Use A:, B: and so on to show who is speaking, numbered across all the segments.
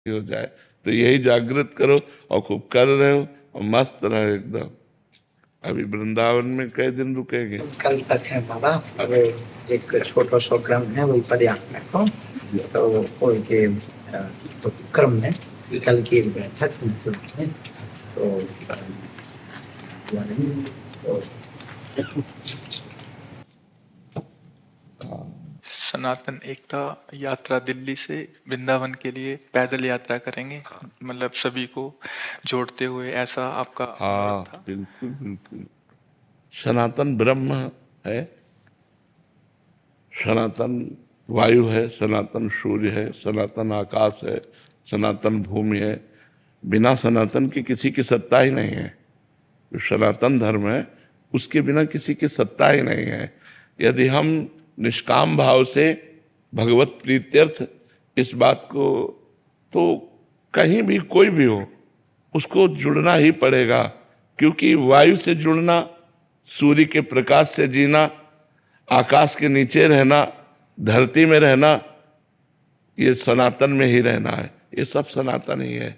A: हो जाए। तो यही जागृत करो और खूब कर रहे हो और मस्त रहे एकदम। अभी वृंदावन में कई दिन रुकेंगे?
B: कल तक है बाबा, अब एक छोटा सा क्रम है वही पदयात्रा को, तो उनके तो क्रम में कल की एक बैठक में तो
C: सनातन एकता यात्रा दिल्ली से वृंदावन के लिए पैदल यात्रा करेंगे, मतलब सभी को जोड़ते हुए, ऐसा आपका
A: हाँ
C: था?
A: बिल्कुल बिल्कुल। सनातन ब्रह्म है, सनातन वायु है, सनातन सूर्य है, सनातन आकाश है, सनातन भूमि है। बिना सनातन की किसी की सत्ता ही नहीं है। जो सनातन धर्म है उसके बिना किसी की सत्ता ही नहीं है। यदि हम निष्काम भाव से भगवत प्रीत्यर्थ इस बात को, तो कहीं भी कोई भी हो उसको जुड़ना ही पड़ेगा। क्योंकि वायु से जुड़ना, सूर्य के प्रकाश से जीना, आकाश के नीचे रहना, धरती में रहना, ये सनातन में ही रहना है। ये सब सनातन ही है।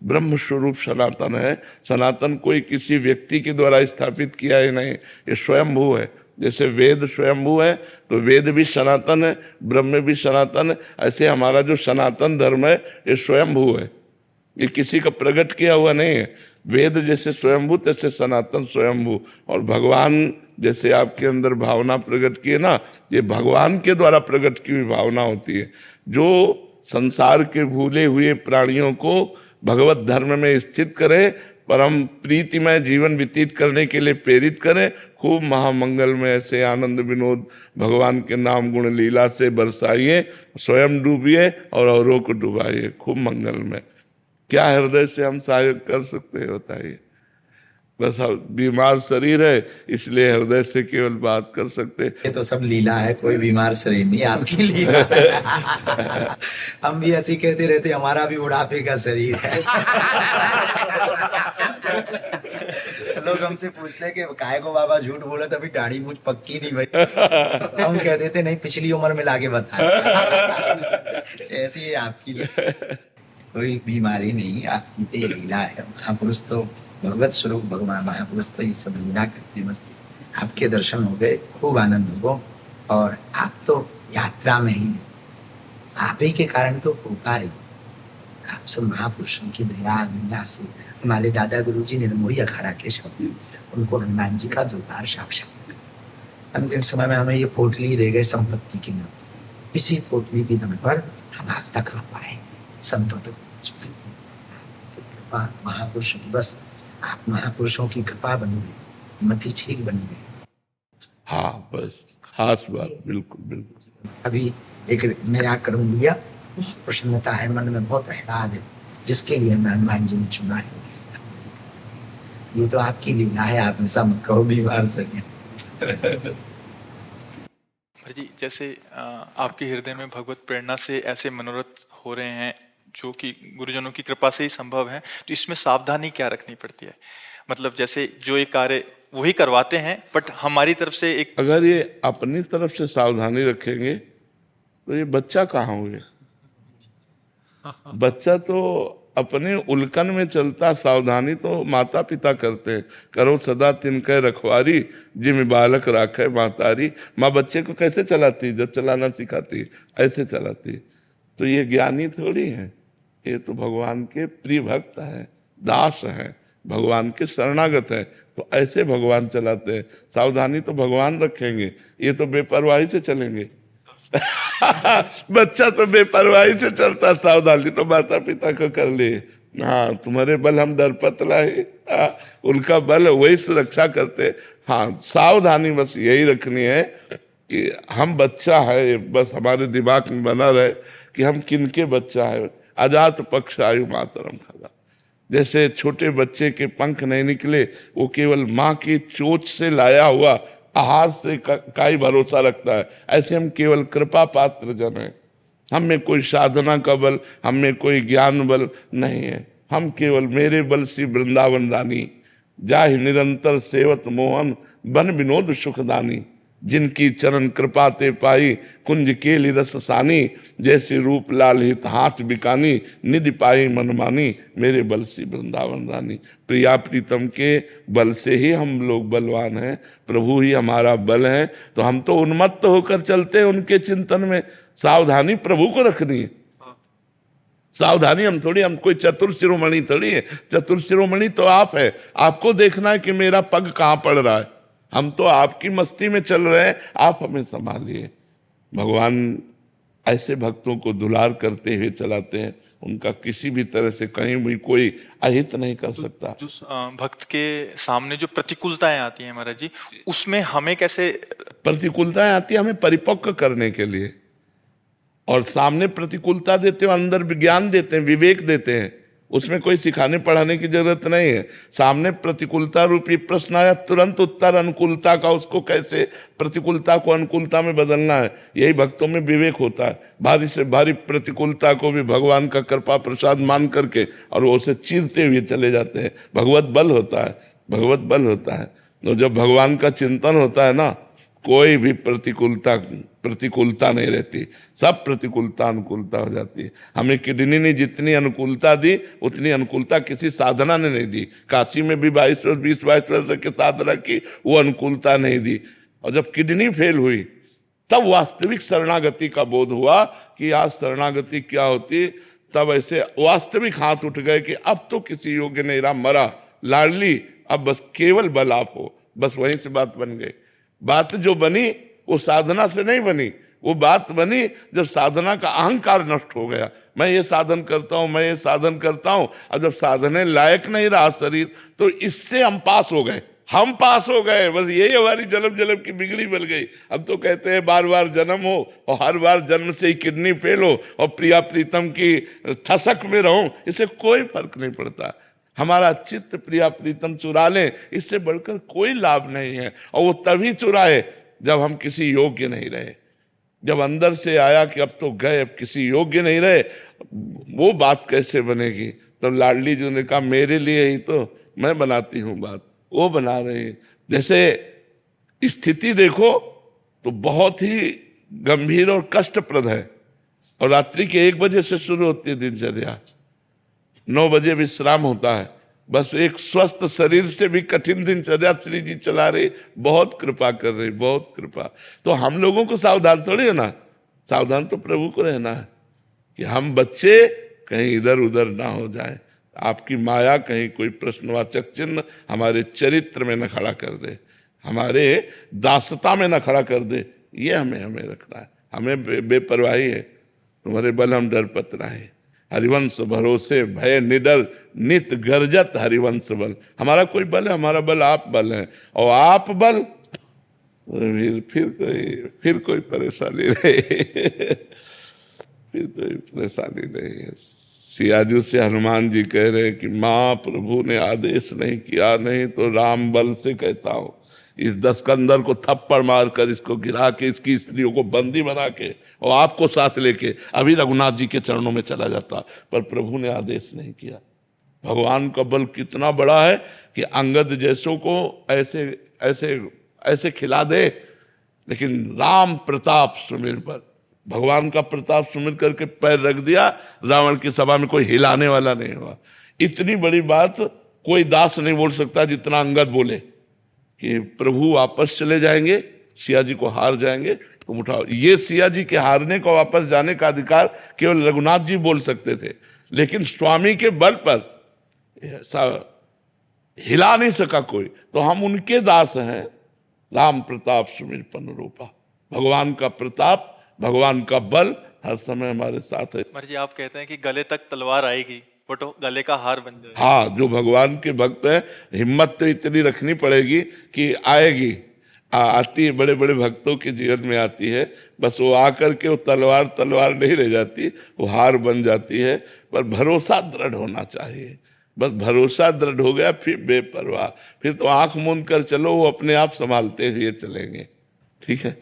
A: ब्रह्म स्वरूप सनातन है। सनातन कोई किसी व्यक्ति के द्वारा स्थापित किया ही नहीं, ये स्वयंभू है। जैसे वेद स्वयंभू है तो वेद भी सनातन है, ब्रह्म भी सनातन है। ऐसे हमारा जो सनातन धर्म है ये स्वयंभू है, ये किसी का प्रकट किया हुआ नहीं है। वेद जैसे स्वयंभू तैसे सनातन स्वयंभू। और भगवान जैसे आपके अंदर भावना प्रकट की है ना, ये भगवान के द्वारा प्रकट की हुई भावना होती है, जो संसार के भूले हुए प्राणियों को भगवत धर्म में स्थित करे, परम प्रीतिमय जीवन व्यतीत करने के लिए प्रेरित करें। खूब महामंगल में ऐसे आनंद विनोद भगवान के नाम गुण लीला से बरसाइए, स्वयं डूबिए और औरों को डुबाइए खूब मंगल में। क्या हृदय से हम सहयोग कर सकते हैं बताइए? बस बीमार शरीर है इसलिए हृदय से केवल बात कर सकते।
B: ये तो सब लीला है, कोई बीमार शरीर नहीं, आपकी लीला है। हम भी ऐसे कहते रहते हमारा भी बुढ़ापे का शरीर है। लोग हमसे पूछते हैं कि काहे को बाबा झूठ बोले, तभी दाढ़ी मूछ पक्की नहीं भाई। हम कह देते नहीं, पिछली उम्र में लाके बता। ऐसी है आपकी, कोई बीमारी नहीं, आपकी तो ये लीला है। महापुरुष तो भगवत स्वरूप भगवान महापुरुष तो ये सब लीला करते हैं। बस आपके दर्शन हो गए, खूब आनंद हो, और आप तो यात्रा में ही, आप ही के कारण तो होता रही। आप सब महापुरुषों की दया लीला से, हमारे दादा गुरुजी निर्मोही अखाड़ा के शब्द, उनको हनुमान जी का दरबार साक्षात। अंतिम समय में हमें ये पोटली दे गए संपत्ति की नाम, इसी पोटली की दम पर हम आप तक आ पाए, संतों तक कृपा महापुरुषों की। बस आप महापुरुषों की कृपा बनी रहे, मति ठीक बनी रहे।
A: हाँ बस खास बात, बिल्कुल बिल्कुल।
B: अभी एक नया कर्म लिया, प्रसन्नता है मन में, बहुत आह्लाद है, जिसके लिए मैं हनुमान जी ने चुना है। ये तो आपकी लीला है, आप ऐसा मत कहो बीमार सके।
C: जी, जैसे आपके हृदय में भगवत प्रेरणा से ऐसे मनोरथ हो रहे हैं जो कि गुरुजनों की कृपा से ही संभव है, तो इसमें सावधानी क्या रखनी पड़ती है? मतलब जैसे जो ये कार्य वही करवाते हैं, बट हमारी तरफ से एक,
A: अगर ये अपनी तरफ से सावधानी रखेंगे तो ये बच्चा कहाँ होंगे? बच्चा तो अपने उल्कन में चलता, सावधानी तो माता पिता करते हैं। करो सदा तिनके रखवारी, जिम बालक राखे मातारी। माँ बच्चे को कैसे चलाती? जब चलाना सिखाती ऐसे चलाती। तो ये ज्ञानी थोड़ी है, ये तो भगवान के प्रिय भक्त हैं, दास हैं, भगवान के शरणागत हैं। तो ऐसे भगवान चलाते हैं। सावधानी तो भगवान रखेंगे, ये तो बेपरवाही से चलेंगे। बच्चा तो बेपरवाही से चलता, सावधानी तो माता पिता को कर ले। हाँ, तुम्हारे बल हम दरपत लाए, उनका बल वही सुरक्षा करते। हाँ, सावधानी बस यही रखनी है कि हम बच्चा है, बस हमारे दिमाग में बना रहे कि हम किनके बच्चा है। अजात पक्ष आयु मातरम खगा। जैसे छोटे बच्चे के पंख नहीं निकले, वो केवल माँ की चोंच से लाया हुआ आहार से का ही भरोसा रखता है, ऐसे हम केवल कृपा पात्र जन हैं। हम में कोई साधना का बल, हम में कोई ज्ञान बल नहीं है। हम केवल मेरे बल सी वृंदावन रानी, जाहि निरंतर सेवत मोहन बन विनोद सुखदानी। जिनकी चरण कृपा ते पाई, कुंज केली रस सानी, जैसे रूप लाल हित हाथ बिकानी, निधि पाई मनमानी, मेरे बल से वृंदावन रानी। प्रिया प्रीतम के बल से ही हम लोग बलवान हैं, प्रभु ही हमारा बल है। तो हम तो उन्मत्त होकर चलते हैं उनके चिंतन में। सावधानी प्रभु को रखनी है, सावधानी हम कोई चतुर शिरोमणि थोड़ी है। चतुर शिरोमणि तो आप है, आपको देखना है कि मेरा पग कहाँ पड़ रहा है। हम तो आपकी मस्ती में चल रहे हैं, आप हमें संभालिए। भगवान ऐसे भक्तों को दुलार करते हुए चलाते हैं, उनका किसी भी तरह से कहीं भी कोई अहित नहीं कर सकता।
C: जो भक्त के सामने जो प्रतिकूलताएं आती हैं महाराज जी, उसमें हमें कैसे?
A: प्रतिकूलताएं आती है हमें परिपक्व करने के लिए, और सामने प्रतिकूलता देते हो, अंदर विज्ञान देते हैं, विवेक देते हैं। उसमें कोई सिखाने पढ़ाने की जरूरत नहीं है। सामने प्रतिकूलता रूपी प्रश्न आया, तुरंत उत्तर अनुकूलता का, उसको कैसे प्रतिकूलता को अनुकूलता में बदलना है, यही भक्तों में विवेक होता है। भारी से भारी प्रतिकूलता को भी भगवान का कृपा प्रसाद मान करके और वो उसे चीरते हुए चले जाते हैं। भगवत बल होता है, भगवत बल होता है। तो जब भगवान का चिंतन होता है ना, कोई भी प्रतिकूलता नहीं रहती, सब प्रतिकूलता अनुकूलता हो जाती है। हमें किडनी ने जितनी अनुकूलता दी, उतनी अनुकूलता किसी साधना ने नहीं दी। काशी में भी 20 वर्ष की साधना की, वो अनुकूलता नहीं दी। और जब किडनी फेल हुई, तब वास्तविक शरणागति का बोध हुआ कि आज शरणागति क्या होती। तब ऐसे वास्तविक हाथ उठ गए कि अब तो किसी योग्य नहीं रहा, मरा लाडली, अब बस केवल बल आप हो। बस वहीं से बात बन गई। बात जो बनी वो साधना से नहीं बनी, वो बात बनी जब साधना का अहंकार नष्ट हो गया। मैं ये साधन करता हूं, मैं ये साधन करता हूं, और जब साधने लायक नहीं रहा शरीर, तो इससे हम पास हो गए, हम पास हो गए। बस यही हमारी जन्म जन्म की बिगड़ी बन गई। अब तो कहते हैं बार बार जन्म हो और हर बार जन्म से ही किडनी फेल हो और प्रिया प्रीतम की ठसक में रहूं, इससे कोई फर्क नहीं पड़ता। हमारा चित्त प्रिया प्रीतम चुरा ले, इससे बढ़कर कोई लाभ नहीं है। और वो तभी चुराए जब हम किसी योग्य नहीं रहे। जब अंदर से आया कि अब तो गए, अब किसी योग्य नहीं रहे, वो बात कैसे बनेगी। तब लाडली जी ने कहा मेरे लिए ही तो मैं बनाती हूँ बात, वो बना रहे हैं। जैसे स्थिति देखो तो बहुत ही गंभीर और कष्टप्रद है, और रात्रि के 1 बजे से शुरू होती है दिनचर्या, 9 बजे विश्राम होता है। बस एक स्वस्थ शरीर से भी कठिन दिनचर्या श्री जी चला रहे, बहुत कृपा कर रहे, बहुत कृपा। तो हम लोगों को सावधान थोड़ी है ना, सावधान तो प्रभु को रहना है कि हम बच्चे कहीं इधर उधर ना हो जाए। आपकी माया कहीं कोई प्रश्नवाचक चिन्ह हमारे चरित्र में न खड़ा कर दे, हमारे दासता में न खड़ा कर दे। ये हमें रखना है। हमें बेपरवाही है, तुम्हारे बल हम डरपत रहे। हरिवंश भरोसे भय निडर नित गर्जत हरिवंश बल। हमारा कोई बल है, हमारा बल आप बल है। और आप बल फिर कोई परेशानी नहीं फिर कोई परेशानी नहीं है। सियाजू से हनुमान जी कह रहे कि माँ प्रभु ने आदेश नहीं किया, नहीं तो राम बल से कहता हूँ इस दस्कंदर को थप्पड़ मारकर इसको गिरा के इसकी स्त्रियों को बंदी बना के और आपको साथ लेके अभी रघुनाथ जी के चरणों में चला जाता, पर प्रभु ने आदेश नहीं किया। भगवान का बल कितना बड़ा है कि अंगद जैसों को ऐसे ऐसे ऐसे खिला दे, लेकिन राम प्रताप सुमिर पर भगवान का प्रताप सुमिर करके पैर रख दिया, रावण की सभा में कोई हिलाने वाला नहीं हुआ। इतनी बड़ी बात कोई दास नहीं बोल सकता जितना अंगद बोले कि प्रभु वापस चले जाएंगे, सिया जी को हार जाएंगे, तुम उठाओ। ये सिया जी के हारने को वापस जाने का अधिकार केवल रघुनाथ जी बोल सकते थे, लेकिन स्वामी के बल पर ऐसा हिला नहीं सका कोई। तो हम उनके दास हैं। राम प्रताप सुमिर पन रूपा, भगवान का प्रताप, भगवान का बल हर समय हमारे साथ है।
C: महाराज जी आप कहते हैं कि गले तक तलवार आएगी, बट गले का हार बन जाएगा।
A: हाँ, जो भगवान के भक्त हैं, हिम्मत तो इतनी रखनी पड़ेगी कि आएगी, आती है, बड़े बड़े भक्तों के जीवन में आती है। बस वो आकर के वो तलवार नहीं रह जाती, वो हार बन जाती है। पर भरोसा दृढ़ होना चाहिए। बस भरोसा दृढ़ हो गया, फिर बेपरवाह, फिर तो आंख मूंद कर चलो, वो अपने आप संभालते हुए चलेंगे। ठीक है।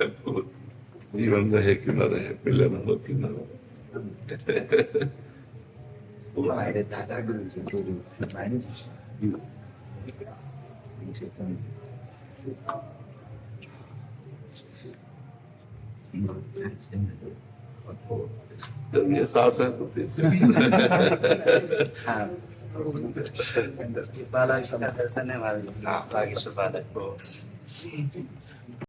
A: जीवन रहे कि न रहे, मिलन हो कि न हो।
B: हमारे दादा गुरु जी के रूप में हमारे
A: जब ये साथ है तो फिर
B: हाँ
D: बालाजी का दर्शन है हमारे बागेश्वर बालाजी को।